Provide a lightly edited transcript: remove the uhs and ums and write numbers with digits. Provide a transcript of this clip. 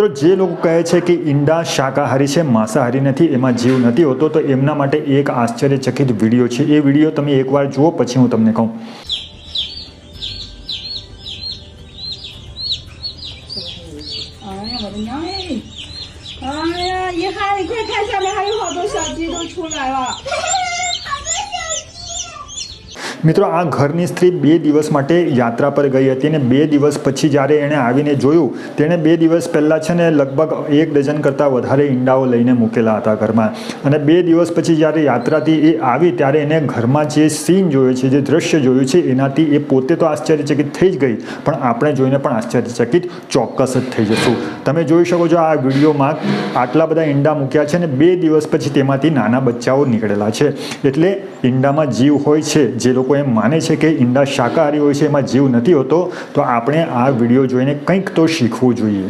તો જે લોકો કહે છે કે ઈંડા શાકાહારી છે, માંસાહારી નથી, એમાં જીવ નથી હોતો, તો એમના માટે એક આશ્ચર્યચકિત વિડીયો છે. એ વિડીયો તમે એકવાર જુઓ પછી હું તમને કહું. મિત્રો, આ ઘરની સ્ત્રી 2 દિવસ માટે યાત્રા પર ગઈ હતી અને 2 દિવસ પછી જ્યારે એણે આવીને જોયું, તેણે 2 દિવસ પહેલાં છે ને લગભગ 1 ડઝન કરતાં વધારે ઈંડાઓ લઈને મૂકેલા હતા ઘરમાં. અને 2 દિવસ પછી જ્યારે યાત્રાથી એ આવી ત્યારે એને ઘરમાં જે સીન જોયો છે, જે દ્રશ્ય જોયું છે, એનાથી એ પોતે તો આશ્ચર્યચકિત થઈ જ ગઈ, પણ આપણે જોઈને પણ આશ્ચર્યચકિત ચોક્કસ જ થઈ જશું. તમે જોઈ શકો છો આ વિડીયોમાં આટલા બધા ઈંડા મૂક્યા છે અને 2 દિવસ પછી તેમાંથી નાના બચ્ચાઓ નીકળેલા છે. એટલે ઈંડામાં જીવ હોય છે. જે લોકો એમ માને છે કે ઈંડા શાકાહારી હોય છે, એમાં જીવ નથી હોતો, તો આપણે આ વિડીયો જોઈને કંઈક તો શીખવું જોઈએ.